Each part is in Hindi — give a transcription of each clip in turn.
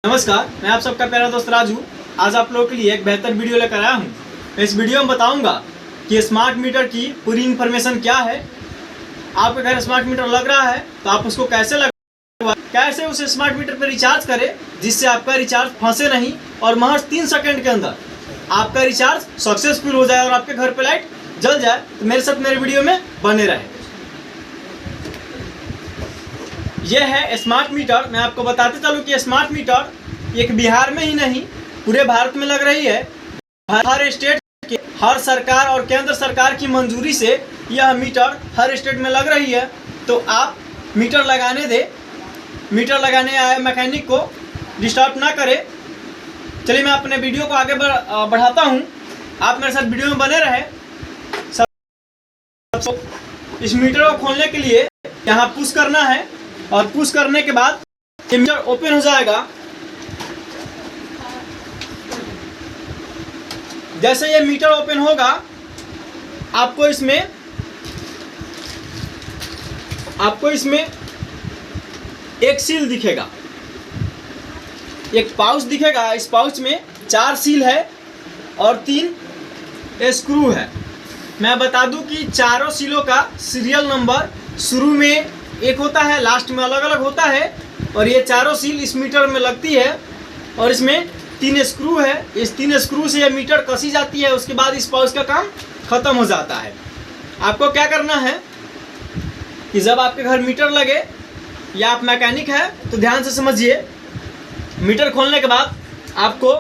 नमस्कार, मैं आप सबका प्यारा दोस्त राजू। आज आप लोगों के लिए एक बेहतर वीडियो लेकर आया हूँ। इस वीडियो में बताऊंगा कि स्मार्ट मीटर की पूरी इन्फॉर्मेशन क्या है। आपके घर स्मार्ट मीटर लग रहा है तो आप उसको कैसे लगवाएं, कैसे उसे स्मार्ट मीटर पर रिचार्ज करें जिससे आपका रिचार्ज फंसे नहीं और महज 3 सेकंड के अंदर आपका रिचार्ज सक्सेसफुल हो जाए और आपके घर पर लाइट जल जाए। तो मेरे साथ मेरे वीडियो में बने रहे। यह है स्मार्ट मीटर। मैं आपको बताते चलूँ कि स्मार्ट मीटर एक बिहार में ही नहीं पूरे भारत में लग रही है। हर स्टेट के हर सरकार और केंद्र सरकार की मंजूरी से यह मीटर हर स्टेट में लग रही है। तो आप मीटर लगाने दें, मीटर लगाने आए मैकेनिक को डिस्टर्ब ना करें। चलिए मैं अपने वीडियो को आगे बढ़ाता हूँ। आप मेरे साथ वीडियो में बने रहे। इस मीटर को खोलने के लिए यहाँ पुश करना है और पुश करने के बाद मीटर ओपन हो जाएगा। जैसे ये मीटर ओपन होगा आपको इसमें एक सील दिखेगा, एक पाउच दिखेगा। इस पाउच में 4 सील है और 3 स्क्रू है। मैं बता दूं कि चारों सीलों का सीरियल नंबर शुरू में एक होता है, लास्ट में अलग अलग होता है। और ये चारों सील इस मीटर में लगती है और इसमें 3 स्क्रू है। इस 3 स्क्रू से ये मीटर कसी जाती है। उसके बाद इस पाउच का काम खत्म हो जाता है। आपको क्या करना है कि जब आपके घर मीटर लगे या आप मैकेनिक है तो ध्यान से समझिए। मीटर खोलने के बाद आपको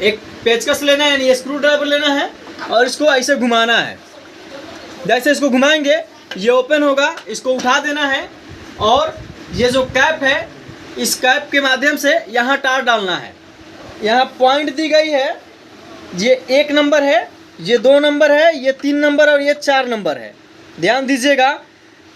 एक पेचकस लेना है, यानी स्क्रू ड्राइवर लेना है और इसको ऐसे घुमाना है। जैसे इसको घुमाएंगे ये ओपन होगा। इसको उठा देना है और ये जो कैप है इस कैप के माध्यम से यहाँ तार डालना है। यहाँ पॉइंट दी गई है। ये 1 नंबर है, ये 2 नंबर है, ये 3 नंबर और ये 4 नंबर है। ध्यान दीजिएगा,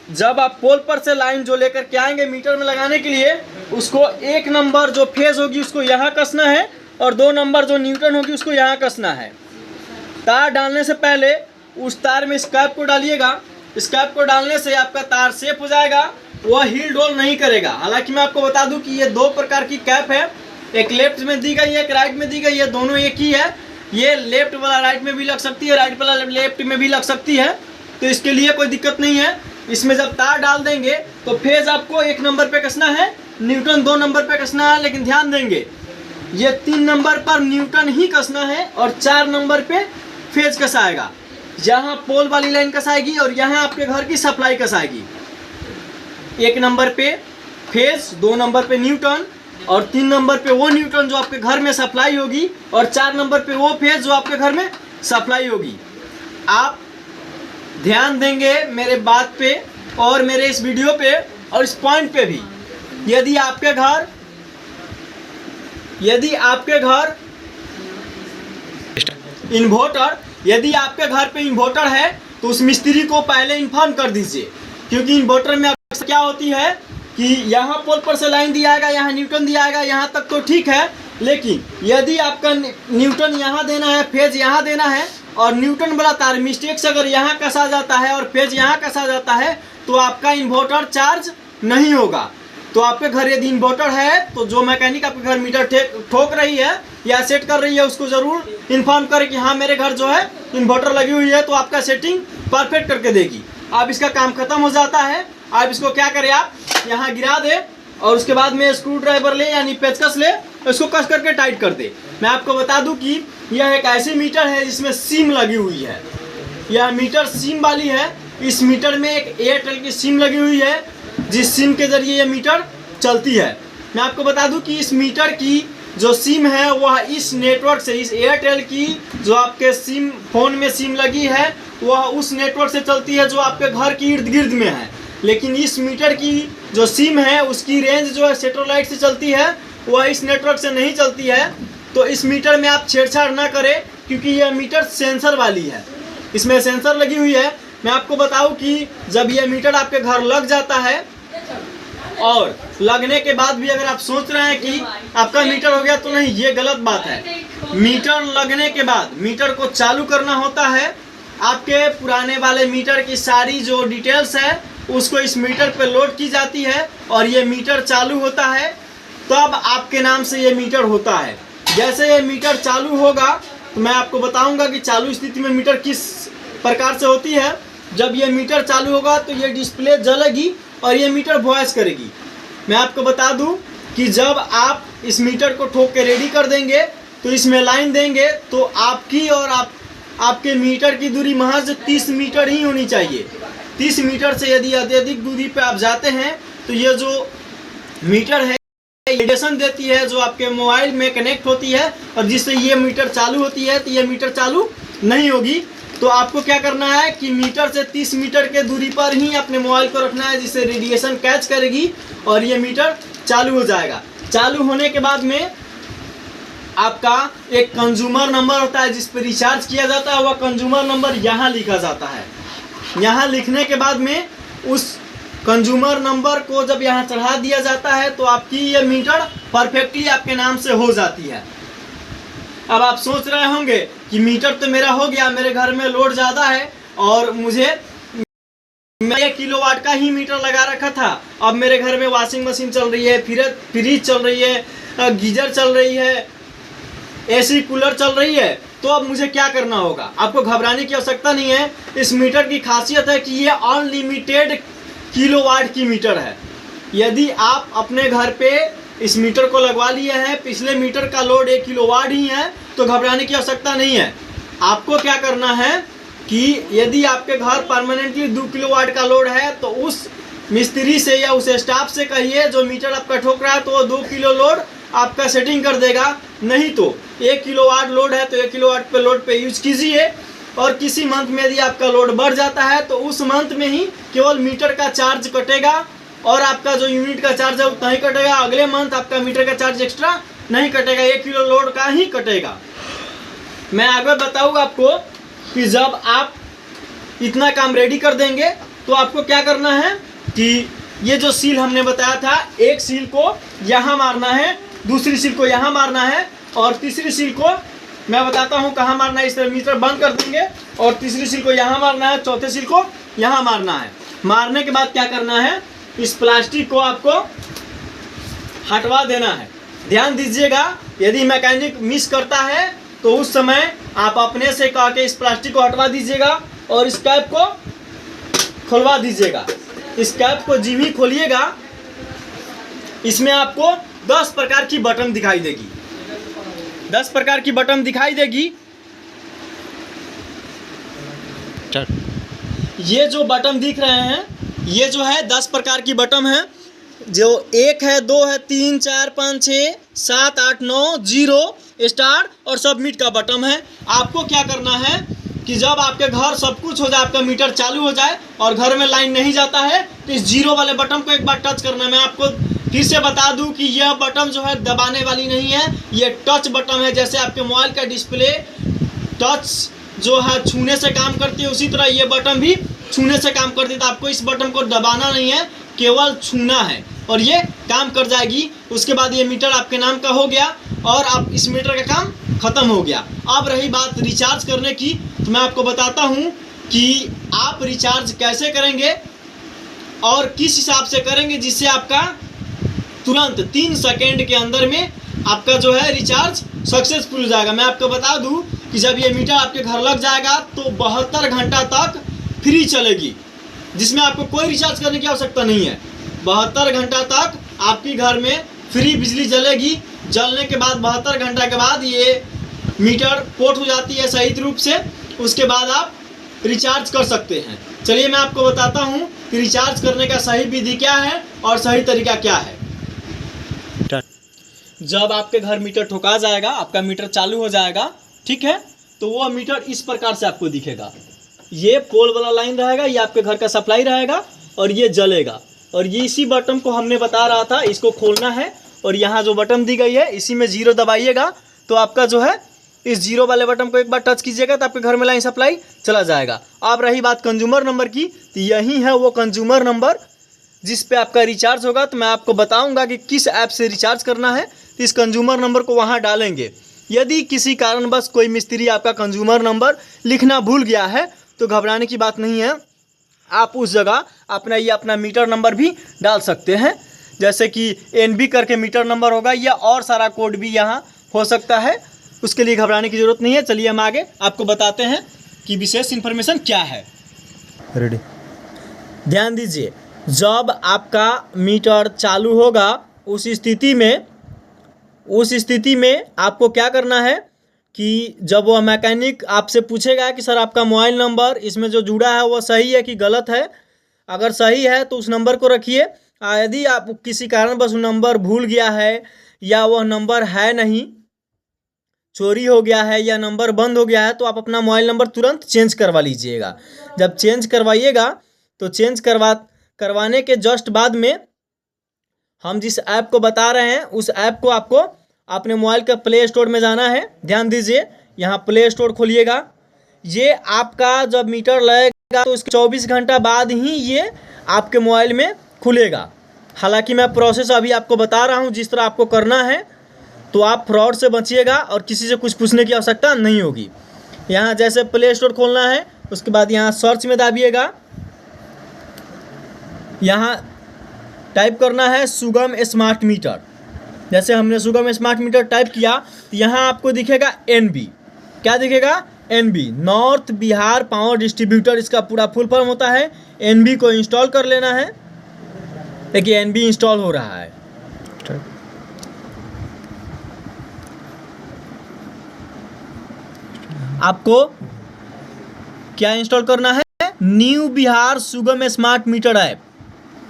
जब आप पोल पर से लाइन जो लेकर के आएंगे मीटर में लगाने के लिए, उसको 1 नंबर जो फेज होगी उसको यहाँ कसना है और 2 नंबर जो न्यूटन होगी उसको यहाँ कसना है। तार डालने से पहले उस तार में इस कैप को डालिएगा। इस कैप को डालने से आपका तार सेफ हो जाएगा, वह हील डोल नहीं करेगा। हालांकि मैं आपको बता दूं कि ये 2 प्रकार की कैप है, एक लेफ्ट में दी गई है, एक राइट में दी गई है। दोनों एक ही है। ये लेफ्ट वाला राइट में भी लग सकती है, राइट वाला लेफ्ट में भी लग सकती है। तो इसके लिए कोई दिक्कत नहीं है। इसमें जब तार डाल देंगे तो फेज आपको 1 नंबर पे कसना है, न्यूटन 2 नंबर पे कसना है। लेकिन ध्यान देंगे ये 3 नंबर पर न्यूटन ही कसना है और 4 नंबर पे फेज कसाएगा। यहाँ पोल वाली लाइन कसाएगी और यहाँ आपके घर की सप्लाई कसाएगी। 1 नंबर पे फेज, 2 नंबर पे न्यूटन और 3 नंबर पे वो न्यूटन जो आपके घर में सप्लाई होगी और 4 नंबर पे वो फेज जो आपके घर में सप्लाई होगी। आप ध्यान देंगे मेरे बात पे और मेरे इस वीडियो पे और इस पॉइंट पे भी। यदि आपके घर पे इन्वर्टर है तो उस मिस्त्री को पहले इन्फॉर्म कर दीजिए। क्योंकि इन्वर्टर में अक्सर क्या होती है कि यहाँ पोल पर से लाइन दिया आएगा, यहाँ न्यूटन दिया आएगा, यहाँ तक तो ठीक है। लेकिन यदि आपका न्यूटन यहाँ देना है, फेज यहाँ देना है और न्यूटन वाला तार मिस्टेक से अगर यहाँ कसा जाता है और फेज यहाँ कसा जाता है तो आपका इन्वर्टर चार्ज नहीं होगा। तो आपके घर यदि इन्वर्टर है तो जो मैकेनिक आपके घर मीटर ठोक रही है या सेट कर रही है उसको ज़रूर इन्फॉर्म करें कि हाँ मेरे घर जो है इन्वर्टर लगी हुई है, तो आपका सेटिंग परफेक्ट करके देगी। अब इसका काम खत्म हो जाता है। अब इसको क्या करें, आप यहाँ गिरा दे और उसके बाद में स्क्रू ड्राइवर ले यानी पेचकस ले, इसको कस करके टाइट कर दे। मैं आपको बता दूं कि यह एक ऐसी मीटर है जिसमें सिम लगी हुई है। यह मीटर सिम वाली है। इस मीटर में एक एयरटेल की सिम लगी हुई है जिस सिम के जरिए यह मीटर चलती है। मैं आपको बता दूं कि इस मीटर की जो सिम है वह इस नेटवर्क से, इस एयरटेल की जो आपके सिम फोन में सिम लगी है वह उस नेटवर्क से चलती है जो आपके घर के इर्द गिर्द में है। लेकिन इस मीटर की जो सिम है उसकी रेंज जो है सैटेलाइट से चलती है, वह इस नेटवर्क से नहीं चलती है। तो इस मीटर में आप छेड़छाड़ ना करें क्योंकि यह मीटर सेंसर वाली है, इसमें सेंसर लगी हुई है। मैं आपको बताऊं कि जब यह मीटर आपके घर लग जाता है और लगने के बाद भी अगर आप सोच रहे हैं कि आपका मीटर हो गया, तो नहीं, ये गलत बात है। मीटर लगने के बाद मीटर को चालू करना होता है। आपके पुराने वाले मीटर की सारी जो डिटेल्स है उसको इस मीटर पे लोड की जाती है और ये मीटर चालू होता है। तब आपके नाम से ये मीटर होता है। जैसे ये मीटर चालू होगा तो मैं आपको बताऊंगा कि चालू स्थिति में मीटर किस प्रकार से होती है। जब ये मीटर चालू होगा तो ये डिस्प्ले जलेगी और ये मीटर वॉइस करेगी। मैं आपको बता दूं कि जब आप इस मीटर को ठोक के रेडी कर देंगे तो इसमें लाइन देंगे तो आपकी और आपके मीटर की दूरी महज 30 मीटर ही होनी चाहिए। 30 मीटर से यदि अत्यधिक दूरी पे आप जाते हैं तो ये जो मीटर है रेडिएशन देती है जो आपके मोबाइल में कनेक्ट होती है और जिससे ये मीटर चालू होती है, तो ये मीटर चालू नहीं होगी। तो आपको क्या करना है कि मीटर से 30 मीटर के दूरी पर ही अपने मोबाइल को रखना है, जिससे रेडिएशन कैच करेगी और ये मीटर चालू हो जाएगा। चालू होने के बाद में आपका एक कंज्यूमर नंबर होता है जिस पर रिचार्ज किया जाता है, वह कंज्यूमर नंबर यहाँ लिखा जाता है। यहाँ लिखने के बाद में उस कंज्यूमर नंबर को जब यहाँ चढ़ा दिया जाता है तो आपकी ये मीटर परफेक्टली आपके नाम से हो जाती है। अब आप सोच रहे होंगे कि मीटर तो मेरा हो गया, मेरे घर में लोड ज़्यादा है और मुझे 1 किलोवाट का ही मीटर लगा रखा था। अब मेरे घर में वॉशिंग मशीन चल रही है, फ्रिज चल रही है, गीजर चल रही है, एसी कूलर चल रही है, तो अब मुझे क्या करना होगा? आपको घबराने की आवश्यकता नहीं है। इस मीटर की खासियत है कि ये अनलिमिटेड किलोवाट की मीटर है। यदि आप अपने घर पे इस मीटर को लगवा लिए हैं, पिछले मीटर का लोड 1 किलोवाट ही है, तो घबराने की आवश्यकता नहीं है। आपको क्या करना है कि यदि आपके घर परमानेंटली 2 किलोवाट का लोड है तो उस मिस्त्री से या उस स्टाफ से कहिए जो मीटर आपका ठोक रहा है, तो वो 2 किलो लोड आपका सेटिंग कर देगा। नहीं तो 1 किलोवाट लोड है तो 1 किलोवाट पे लोड पे यूज कीजिए। और किसी मंथ में यदि आपका लोड बढ़ जाता है तो उस मंथ में ही केवल मीटर का चार्ज कटेगा और आपका जो यूनिट का चार्ज है उतना ही कटेगा। अगले मंथ आपका मीटर का चार्ज एक्स्ट्रा नहीं कटेगा, 1 किलो लोड का ही कटेगा। मैं आगे बताऊँगा आपको कि जब आप इतना काम रेडी कर देंगे तो आपको क्या करना है कि ये जो सील हमने बताया था, एक सील को यहाँ मारना है, दूसरी सील को यहाँ मारना है और तीसरी सील को मैं बताता हूँ कहाँ मारना है। इस तरह मीटर बंद कर देंगे और तीसरी सील को यहाँ मारना है, चौथे सील को यहाँ मारना है। मारने के बाद क्या करना है, इस प्लास्टिक को आपको हटवा देना है। ध्यान दीजिएगा, यदि मैकेनिक मिस करता है तो उस समय आप अपने से कह के इस प्लास्टिक को हटवा दीजिएगा और इस कैप को खुलवा दीजिएगा। इस कैप को जिम ही खोलिएगा, इसमें आपको 10 प्रकार की बटन दिखाई देगी। 10 प्रकार की बटन दिखाई देगी। ये जो बटन दिख रहे हैं ये जो है 10 प्रकार की बटन है, जो 1 है, 2 है, 3, 4, 5, 6, 7, 8, 9, 0 स्टार और सबमिट का बटन है। आपको क्या करना है कि जब आपके घर सब कुछ हो जाए, आपका मीटर चालू हो जाए और घर में लाइन नहीं जाता है तो इस 0 वाले बटन को एक बार टच करना है। मैं आपको फिर से बता दूं कि यह बटन जो है दबाने वाली नहीं है, ये टच बटन है। जैसे आपके मोबाइल का डिस्प्ले टच जो है छूने से काम करती है, उसी तरह ये बटन भी छूने से काम करती है। तो आपको इस बटन को दबाना नहीं है, केवल छूना है और ये काम कर जाएगी। उसके बाद ये मीटर आपके नाम का हो गया और आप इस मीटर का काम खत्म हो गया। अब रही बात रिचार्ज करने की, तो मैं आपको बताता हूँ कि आप रिचार्ज कैसे करेंगे और किस हिसाब से करेंगे जिससे आपका तुरंत 3 सेकेंड के अंदर में आपका जो है रिचार्ज सक्सेसफुल हो जाएगा। मैं आपको बता दूं कि जब ये मीटर आपके घर लग जाएगा तो 72 घंटा तक फ्री चलेगी, जिसमें आपको कोई रिचार्ज करने की आवश्यकता नहीं है। 72 घंटा तक आपके घर में फ्री बिजली जलेगी। जलने के बाद 72 घंटा के बाद ये मीटर पोर्ट हो जाती है सही रूप से, उसके बाद आप रिचार्ज कर सकते हैं। चलिए मैं आपको बताता हूँ कि रिचार्ज करने का सही विधि क्या है और सही तरीका क्या है। जब आपके घर मीटर ठोका जाएगा, आपका मीटर चालू हो जाएगा, ठीक है, तो वो मीटर इस प्रकार से आपको दिखेगा। ये पोल वाला लाइन रहेगा, ये आपके घर का सप्लाई रहेगा और ये जलेगा। और ये इसी बटन को हमने बता रहा था, इसको खोलना है और यहाँ जो बटन दी गई है इसी में 0 दबाइएगा तो आपका जो है इस 0 वाले बटन को एक बार टच कीजिएगा तो आपके घर में लाइन सप्लाई चला जाएगा। अब रही बात कंज्यूमर नंबर की, तो यही है वो कंज्यूमर नंबर जिस पे आपका रिचार्ज होगा। तो मैं आपको बताऊंगा कि किस ऐप से रिचार्ज करना है, तो इस कंज्यूमर नंबर को वहाँ डालेंगे। यदि किसी कारणवश कोई मिस्त्री आपका कंज्यूमर नंबर लिखना भूल गया है तो घबराने की बात नहीं है, आप उस जगह अपना मीटर नंबर भी डाल सकते हैं। जैसे कि NB करके मीटर नंबर होगा, या और सारा कोड भी यहाँ हो सकता है। उसके लिए घबराने की ज़रूरत नहीं है। चलिए हम आगे आपको बताते हैं कि विशेष इन्फॉर्मेशन क्या है। रेडी, ध्यान दीजिए, जब आपका मीटर चालू होगा उस स्थिति में आपको क्या करना है कि जब वह मैकेनिक आपसे पूछेगा कि सर आपका मोबाइल नंबर इसमें जो जुड़ा है वो सही है कि गलत है, अगर सही है तो उस नंबर को रखिए। यदि आप किसी कारणवश नंबर भूल गया है या वह नंबर है नहीं, चोरी हो गया है या नंबर बंद हो गया है, तो आप अपना मोबाइल नंबर तुरंत चेंज करवा लीजिएगा। जब चेंज करवाइएगा तो चेंज करवाने के जस्ट बाद में हम जिस ऐप को बता रहे हैं उस ऐप को आपको अपने मोबाइल के प्ले स्टोर में जाना है। ध्यान दीजिए, यहाँ प्ले स्टोर खोलिएगा। ये आपका जब मीटर लगेगा तो उसके 24 घंटा बाद ही ये आपके मोबाइल में खुलेगा। हालांकि मैं प्रोसेस अभी आपको बता रहा हूँ जिस तरह आपको करना है, तो आप फ्रॉड से बचिएगा और किसी से कुछ पूछने की आवश्यकता नहीं होगी। यहाँ जैसे प्ले स्टोर खोलना है, उसके बाद यहाँ सर्च में दाबिएगा, यहाँ टाइप करना है सुगम स्मार्ट मीटर। जैसे हमने सुगम स्मार्ट मीटर टाइप किया तो यहाँ आपको दिखेगा NB। क्या दिखेगा? NB, north Bihar power distributor, इसका पूरा फुल फॉर्म होता है। NB को इंस्टॉल कर लेना है। देखिए NB इंस्टॉल हो रहा है। आपको क्या इंस्टॉल करना है? न्यू बिहार सुगम स्मार्ट मीटर ऐप।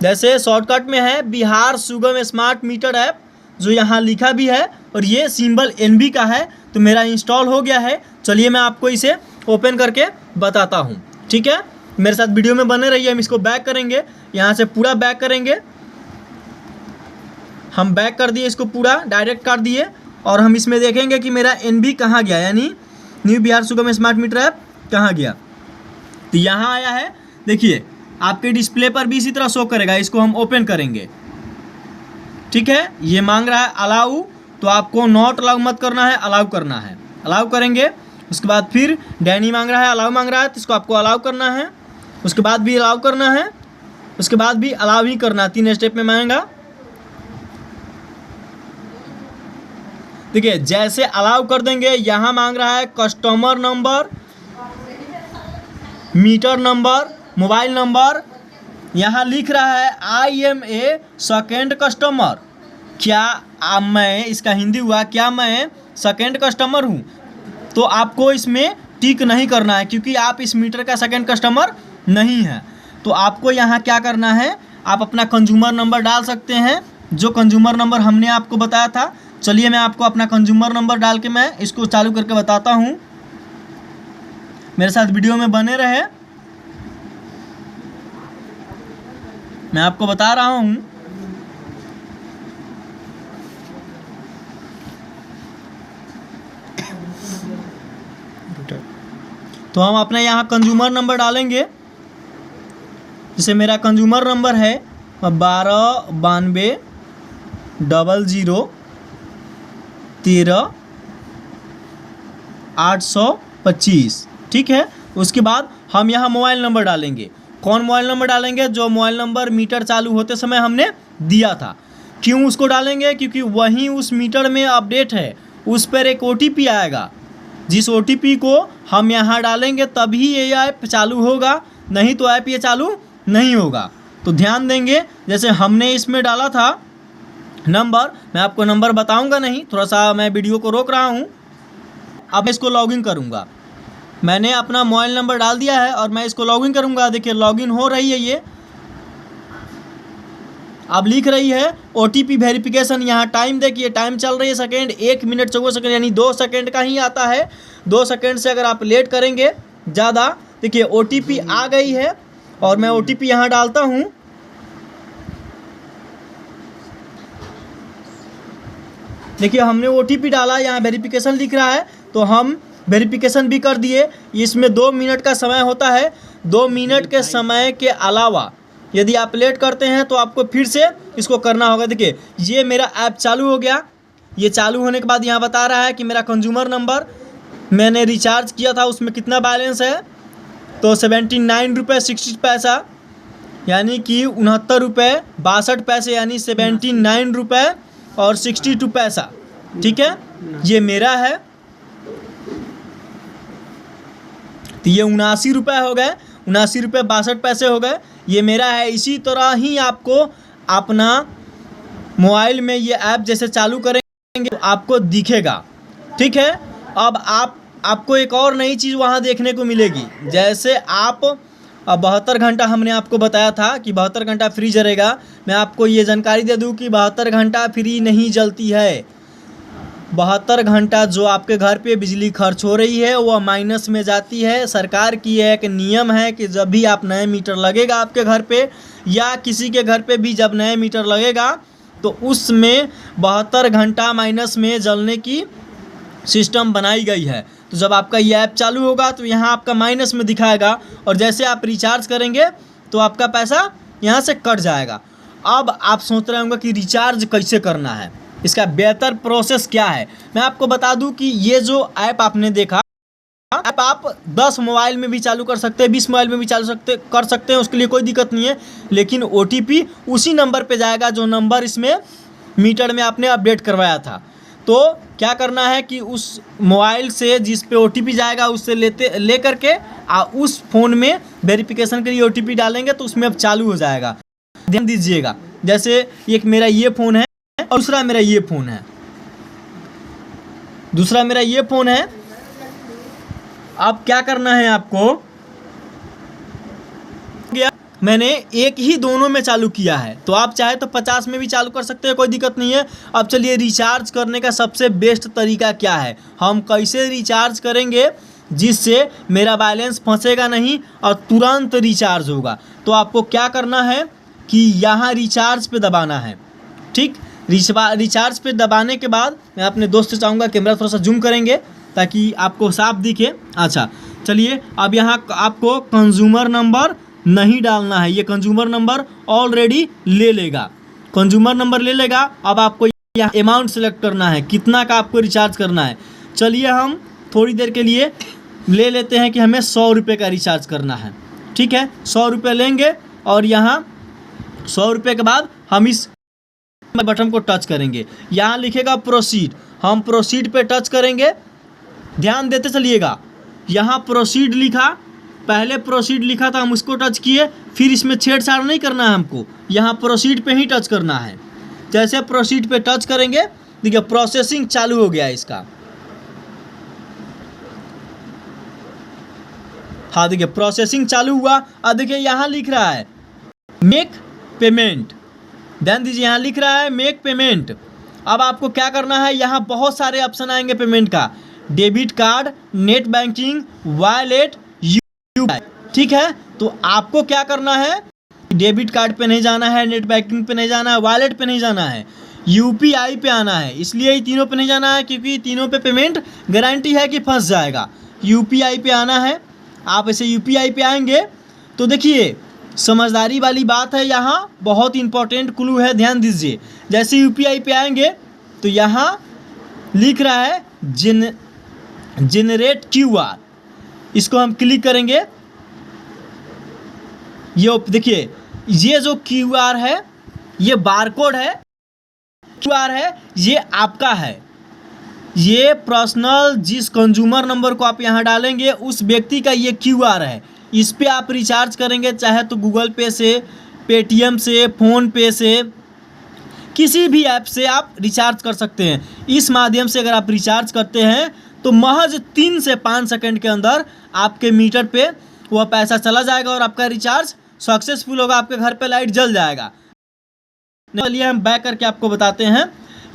जैसे शॉर्टकट में है बिहार सुगम स्मार्ट मीटर ऐप, जो यहाँ लिखा भी है और ये सिंबल NB का है। तो मेरा इंस्टॉल हो गया है। चलिए मैं आपको इसे ओपन करके बताता हूँ, ठीक है? मेरे साथ वीडियो में बने रहिए। हम इसको बैक करेंगे, यहाँ से पूरा बैक करेंगे। हम बैक कर दिए, इसको पूरा डायरेक्ट कर दिए और हम इसमें देखेंगे कि मेरा NB कहाँ गया, यानी न्यू बिहार सुगम स्मार्ट मीटर ऐप कहाँ गया। तो यहाँ आया है, देखिए आपके डिस्प्ले पर भी इसी तरह शो करेगा। इसको हम ओपन करेंगे, ठीक है? ये मांग रहा है अलाउ, तो आपको नॉट अलाउ मत करना है, अलाउ करना है। अलाउ करेंगे, उसके बाद फिर डैनी मांग रहा है, अलाउ मांग रहा है, तो इसको आपको अलाउ करना है। उसके बाद भी अलाउ करना है, उसके बाद भी अलाउ ही करना है। 3 स्टेप में मांगेगा। देखिए जैसे अलाउ कर देंगे, यहाँ मांग रहा है customer number, meter number, mobile number. यहाँ लिख रहा है I am a second customer. क्या मैं, इसका हिंदी हुआ, क्या मैं सेकेंड कस्टमर हूँ? तो आपको इसमें टिक नहीं करना है क्योंकि आप इस मीटर का सेकेंड कस्टमर नहीं है। तो आपको यहाँ क्या करना है, आप अपना कंज्यूमर नंबर डाल सकते हैं, जो कंज्यूमर नंबर हमने आपको बताया था। चलिए मैं आपको अपना कंज्यूमर नंबर डाल के मैं इसको चालू करके बताता हूँ। मेरे साथ वीडियो में बने रहे, मैं आपको बता रहा हूँ। तो हम अपना यहाँ कंज्यूमर नंबर डालेंगे। जैसे मेरा कंज्यूमर नंबर है 12920013 ठीक है। उसके बाद हम यहाँ मोबाइल नंबर डालेंगे। कौन मोबाइल नंबर डालेंगे? जो मोबाइल नंबर मीटर चालू होते समय हमने दिया था। क्यों उसको डालेंगे? क्योंकि वहीं उस मीटर में अपडेट है, उस पर एक OTP आएगा। जिस OTP को हम यहाँ डालेंगे तभी ये ऐप चालू होगा, नहीं तो ऐप ये चालू नहीं होगा। तो ध्यान देंगे, जैसे हमने इसमें डाला था नंबर, मैं आपको नंबर बताऊंगा नहीं, थोड़ा सा मैं वीडियो को रोक रहा हूँ। अब इसको लॉगिन करूँगा। मैंने अपना मोबाइल नंबर डाल दिया है और मैं इसको लॉगिन करूँगा। देखिए लॉगिन हो रही है ये। अब लिख रही है OTP वेरिफिकेशन। यहाँ टाइम देखिए, टाइम चल रही है सेकेंड, 1 मिनट 14 सेकेंड, यानी 2 सेकेंड का ही आता है। 2 सेकेंड से अगर आप लेट करेंगे ज़्यादा, देखिए OTP आ गई है और मैं OTP यहाँ डालता हूँ। देखिए हमने OTP डाला, यहाँ वेरिफिकेशन लिख रहा है, तो हम वेरिफिकेशन भी कर दिए। इसमें 2 मिनट का समय होता है। 2 मिनट के समय के अलावा यदि आप लेट करते हैं तो आपको फिर से इसको करना होगा। देखिए ये मेरा ऐप चालू हो गया। ये चालू होने के बाद यहाँ बता रहा है कि मेरा कंज्यूमर नंबर, मैंने रिचार्ज किया था उसमें कितना बैलेंस है, तो 79 रुपये 60 पैसा। यानी कि 69 रुपये 62 पैसे यानी 79 रुपये और 62 पैसा। ठीक है, ये मेरा है। तो ये 79 रुपये हो गए, 79 रुपये 62 पैसे हो गए, ये मेरा है। इसी तरह ही आपको अपना मोबाइल में ये ऐप जैसे चालू करेंगे तो आपको दिखेगा। ठीक है, अब आपको एक और नई चीज़ वहाँ देखने को मिलेगी। जैसे आप 72 घंटा हमने आपको बताया था कि 72 घंटा फ्री जलेगा। मैं आपको ये जानकारी दे दूँ कि 72 घंटा फ्री नहीं जलती है। 72 घंटा जो आपके घर पे बिजली खर्च हो रही है वह माइनस में जाती है। सरकार की एक नियम है कि जब भी आप नए मीटर लगेगा आपके घर पे या किसी के घर पे भी जब नए मीटर लगेगा तो उसमें 72 घंटा माइनस में जलने की सिस्टम बनाई गई है। तो जब आपका ये ऐप चालू होगा तो यहाँ आपका माइनस में दिखाएगा और जैसे आप रिचार्ज करेंगे तो आपका पैसा यहाँ से कट जाएगा। अब आप सोच रहे होंगे कि रिचार्ज कैसे करना है, इसका बेहतर प्रोसेस क्या है। मैं आपको बता दूं कि ये जो ऐप आपने देखा, ऐप आप 10 मोबाइल में भी चालू कर सकते हैं, 20 मोबाइल में भी चालू कर सकते हैं, उसके लिए कोई दिक्कत नहीं है। लेकिन OTP उसी नंबर पे जाएगा जो नंबर इसमें मीटर में आपने अपडेट करवाया था। तो क्या करना है कि उस मोबाइल से जिस पे OTP जाएगा उससे ले करके उस फ़ोन में वेरिफिकेशन के लिए OTP डालेंगे तो उसमें अब चालू हो जाएगा। ध्यान दीजिएगा, जैसे एक मेरा ये फ़ोन है और दूसरा मेरा ये फ़ोन है, दूसरा मेरा ये फ़ोन है। अब क्या करना है आपको, मैंने एक ही दोनों में चालू किया है, तो आप चाहे तो 50 में भी चालू कर सकते हैं, कोई दिक्कत नहीं है। अब चलिए रिचार्ज करने का सबसे बेस्ट तरीका क्या है, हम कैसे रिचार्ज करेंगे जिससे मेरा बैलेंस फंसेगा नहीं और तुरंत रिचार्ज होगा। तो आपको क्या करना है कि यहाँ रिचार्ज पे दबाना है। ठीक, रिचार्ज पे दबाने के बाद मैं अपने दोस्त से चाहूँगा कैमरा थोड़ा सा जूम करेंगे ताकि आपको साफ दिखे। अच्छा चलिए, अब यहाँ आपको कंज्यूमर नंबर नहीं डालना है, ये कंज्यूमर नंबर ऑलरेडी ले लेगा, कंज्यूमर नंबर ले लेगा। अब आपको यहाँ अमाउंट सेलेक्ट करना है, कितना का आपको रिचार्ज करना है। चलिए हम थोड़ी देर के लिए ले लेते हैं कि हमें 100 रुपये का रिचार्ज करना है। ठीक है, 100 रुपये लेंगे और यहाँ 100 रुपये के बाद हम इस बटन को टच करेंगे, यहाँ लिखेगा प्रोसीड, हम प्रोसीड पे टच करेंगे। ध्यान देते चलिएगा, यहाँ प्रोसीड लिखा, पहले प्रोसीड लिखा था हम उसको टच किए, फिर इसमें छेड़छाड़ नहीं करना है हमको, यहाँ प्रोसीड पे ही टच करना है। जैसे प्रोसीड पे टच करेंगे देखिए प्रोसेसिंग चालू हो गया इसका। हाँ देखिए प्रोसेसिंग चालू हुआ। अब देखिए यहाँ लिख रहा है मेक पेमेंट, ध्यान दीजिए यहाँ लिख रहा है मेक पेमेंट। अब आपको क्या करना है, यहाँ बहुत सारे ऑप्शन आएंगे पेमेंट का, debit card, net banking, wallet, UPI. ठीक है, तो आपको क्या करना है, डेबिट कार्ड पे नहीं जाना है, नेट बैंकिंग पे नहीं जाना है, वॉलेट पे नहीं जाना है, यूपीआई पे आना है। इसलिए ये तीनों पे नहीं जाना है क्योंकि तीनों पे पेमेंट गारंटी है कि फंस जाएगा। यूपीआई पे आना है। आप ऐसे यूपीआई पे आएंगे तो देखिए समझदारी वाली बात है, यहाँ बहुत इंपॉर्टेंट क्लू है, ध्यान दीजिए। जैसे यूपीआई पे आएंगे तो यहाँ लिख रहा है जनरेट क्यूआर, इसको हम क्लिक करेंगे। ये देखिए ये जो क्यूआर है ये बारकोड है, क्यूआर है ये आपका है, ये पर्सनल जिस कंज्यूमर नंबर को आप यहाँ डालेंगे उस व्यक्ति का ये क्यूआर है। इस पे आप रिचार्ज करेंगे, चाहे तो गूगल पे से, पेटीएम से, फ़ोन पे से, किसी भी ऐप से आप रिचार्ज कर सकते हैं। इस माध्यम से अगर आप रिचार्ज करते हैं तो महज 3 से 5 सेकंड के अंदर आपके मीटर पे वह पैसा चला जाएगा और आपका रिचार्ज सक्सेसफुल होगा, आपके घर पे लाइट जल जाएगा। चलिए हम बैक करके आपको बताते हैं।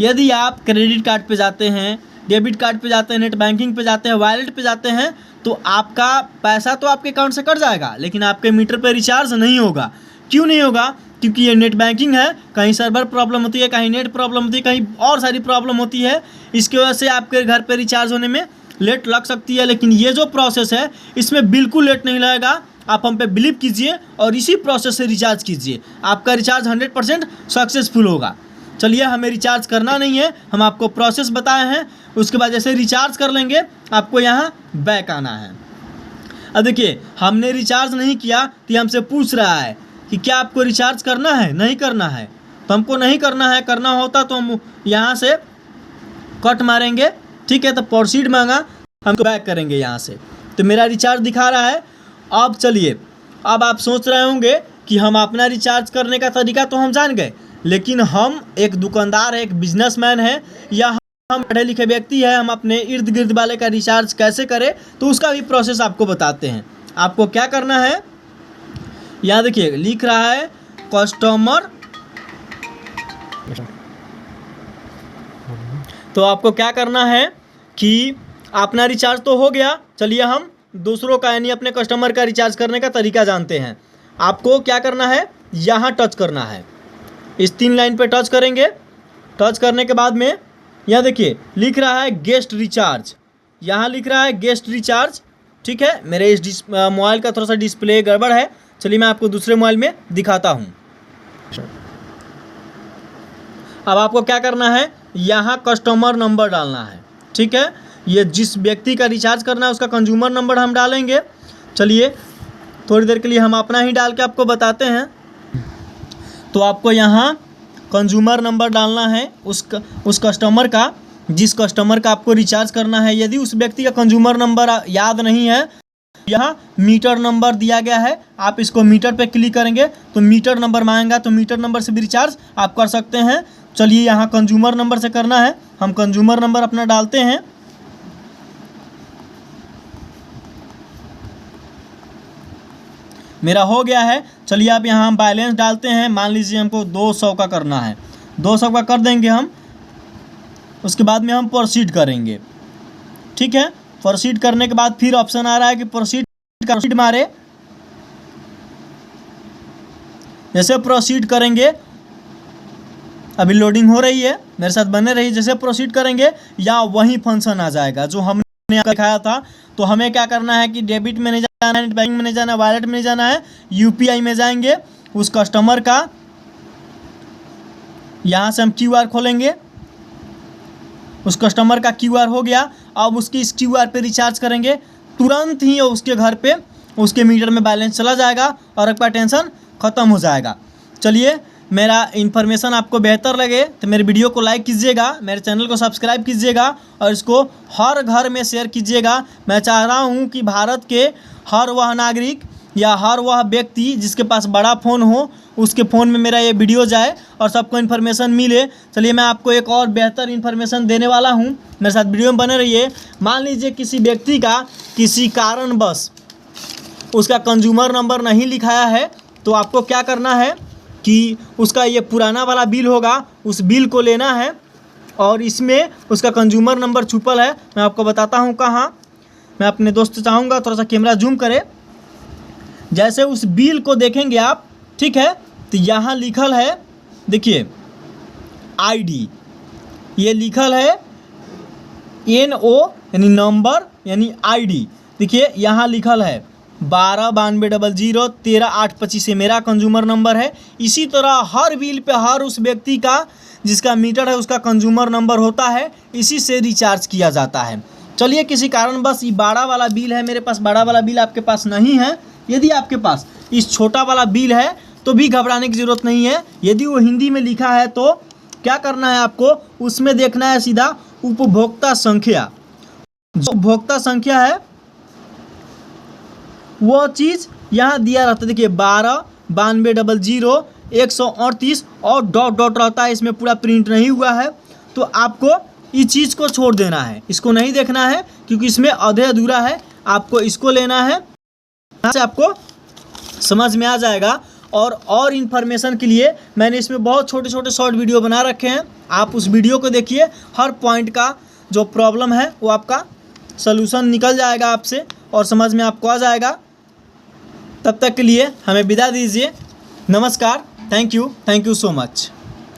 यदि आप क्रेडिट कार्ड पे जाते हैं, डेबिट कार्ड पे जाते हैं, नेट बैंकिंग पे जाते हैं, वॉलेट पे जाते हैं तो आपका पैसा तो आपके अकाउंट से कट जाएगा लेकिन आपके मीटर पे रिचार्ज नहीं होगा। क्यों नहीं होगा, क्योंकि ये नेट बैंकिंग है, कहीं सर्वर प्रॉब्लम होती है, कहीं नेट प्रॉब्लम होती है, कहीं और सारी प्रॉब्लम होती है। इसकी वजह से आपके घर पे रिचार्ज होने में लेट लग सकती है, लेकिन ये जो प्रोसेस है इसमें बिल्कुल लेट नहीं लगेगा। आप हम पे बिलीव कीजिए और इसी प्रोसेस से रिचार्ज कीजिए, आपका रिचार्ज 100% सक्सेसफुल होगा। चलिए हमें रिचार्ज करना नहीं है, हम आपको प्रोसेस बताए हैं, उसके बाद जैसे रिचार्ज कर लेंगे आपको यहाँ बैक आना है। अब देखिए हमने रिचार्ज नहीं किया तो ये हमसे पूछ रहा है कि क्या आपको रिचार्ज करना है, नहीं करना है। तो हमको नहीं करना है, करना होता तो हम यहाँ से कट मारेंगे, ठीक है। तो प्रोसीड मांगा, हमको बैक करेंगे यहाँ से। तो मेरा रिचार्ज दिखा रहा है। अब चलिए, अब आप सोच रहे होंगे कि हम अपना रिचार्ज करने का तरीका तो हम जान गए, लेकिन हम एक दुकानदार है, एक बिजनेसमैन है, या हम पढ़े लिखे व्यक्ति है, हम अपने इर्द गिर्द वाले का रिचार्ज कैसे करें, तो उसका भी प्रोसेस आपको बताते हैं। आपको क्या करना है, यहाँ देखिए लिख रहा है कस्टमर। तो आपको क्या करना है कि अपना रिचार्ज तो हो गया, चलिए हम दूसरों का यानी अपने कस्टमर का रिचार्ज करने का तरीका जानते हैं। आपको क्या करना है, यहाँ टच करना है, इस 3 लाइन पे टच करेंगे। टच करने के बाद में यहाँ देखिए लिख रहा है गेस्ट रिचार्ज, यहाँ लिख रहा है गेस्ट रिचार्ज, ठीक है। मेरे इस मोबाइल का थोड़ा सा डिस्प्ले गड़बड़ है, चलिए मैं आपको दूसरे मोबाइल में दिखाता हूँ। अब आपको क्या करना है, यहाँ कस्टमर नंबर डालना है, ठीक है। ये जिस व्यक्ति का रिचार्ज करना है उसका कंज्यूमर नंबर हम डालेंगे। चलिए थोड़ी देर के लिए हम अपना ही डाल के आपको बताते हैं। तो आपको यहाँ कंज्यूमर नंबर डालना है उस कस्टमर का, जिस कस्टमर का आपको रिचार्ज करना है। यदि उस व्यक्ति का कंज्यूमर नंबर याद नहीं है, यहाँ मीटर नंबर दिया गया है, आप इसको मीटर पे क्लिक करेंगे तो मीटर नंबर मांगेगा, तो मीटर नंबर से भी रिचार्ज आप कर सकते हैं। चलिए यहाँ कंज्यूमर नंबर से करना है, हम कंज्यूमर नंबर अपना डालते हैं। मेरा हो गया है। चलिए आप यहाँ हम बैलेंस डालते हैं, मान लीजिए हमको 200 का करना है, 200 का कर देंगे हम। उसके बाद में हम प्रोसीड करेंगे, ठीक है। प्रोसीड करने के बाद फिर ऑप्शन आ रहा है कि प्रोसीड मारे। जैसे प्रोसीड करेंगे, अभी लोडिंग हो रही है, मेरे साथ बने रही। जैसे प्रोसीड करेंगे या वही फंक्शन आ जाएगा जो हमने दिखाया था। तो हमें क्या करना है कि डेबिट में नहीं जाना है, नेट बैंकिंग में नहीं जाना है, वॉलेट में नहीं जाना है, यूपीआई में जाएंगे। उस कस्टमर का यहाँ से हम क्यूआर खोलेंगे, उस कस्टमर का क्यूआर हो गया। अब उसकी इस क्यूआर पे रिचार्ज करेंगे, तुरंत ही उसके घर पे उसके मीटर में बैलेंस चला जाएगा और आपका टेंशन ख़त्म हो जाएगा। चलिए, मेरा इन्फॉर्मेशन आपको बेहतर लगे तो मेरे वीडियो को लाइक कीजिएगा, मेरे चैनल को सब्सक्राइब कीजिएगा और इसको हर घर में शेयर कीजिएगा। मैं चाह रहा हूँ कि भारत के हर वह नागरिक या हर वह व्यक्ति जिसके पास बड़ा फ़ोन हो, उसके फ़ोन में मेरा ये वीडियो जाए और सबको इन्फॉर्मेशन मिले। चलिए मैं आपको एक और बेहतर इन्फॉर्मेशन देने वाला हूँ, मेरे साथ वीडियो में बने रहिए। मान लीजिए किसी व्यक्ति का किसी कारणवश उसका कंज्यूमर नंबर नहीं लिखाया है, तो आपको क्या करना है कि उसका ये पुराना वाला बिल होगा, उस बिल को लेना है और इसमें उसका कंज्यूमर नंबर छुपल है। मैं आपको बताता हूँ कहाँ। मैं अपने दोस्त से चाहूँगा थोड़ा सा कैमरा जूम करे। जैसे उस बिल को देखेंगे आप, ठीक है, तो यहाँ लिखल है, देखिए आईडी, ये लिखल है NO यानी नंबर यानी आईडी। देखिए यहाँ लिखल है 129200 13825 मेरा कंज्यूमर नंबर है। इसी तरह हर बिल पे हर उस व्यक्ति का जिसका मीटर है उसका कंज्यूमर नंबर होता है, इसी से रिचार्ज किया जाता है। चलिए किसी कारण बस ये बड़ा वाला बिल है, मेरे पास बड़ा वाला बिल आपके पास नहीं है। यदि आपके पास इस छोटा वाला बिल है तो भी घबराने की ज़रूरत नहीं है। यदि वो हिंदी में लिखा है तो क्या करना है आपको, उसमें देखना है सीधा उपभोक्ता संख्या। जो उपभोक्ता संख्या है वो चीज़ यहाँ दिया रहता है। देखिए 129200 138 और डॉट डॉट रहता है, इसमें पूरा प्रिंट नहीं हुआ है। तो आपको इस चीज़ को छोड़ देना है, इसको नहीं देखना है क्योंकि इसमें आधे अधूरा है। आपको इसको लेना है, यहाँ से आपको समझ में आ जाएगा। और इन्फॉर्मेशन के लिए मैंने इसमें बहुत छोटे छोटे शॉर्ट वीडियो बना रखे हैं, आप उस वीडियो को देखिए। हर पॉइंट का जो प्रॉब्लम है वो आपका सलूशन निकल जाएगा आपसे और समझ में आपको आ जाएगा। तब तक के लिए हमें विदा दीजिए। नमस्कार, थैंक यू सो मच।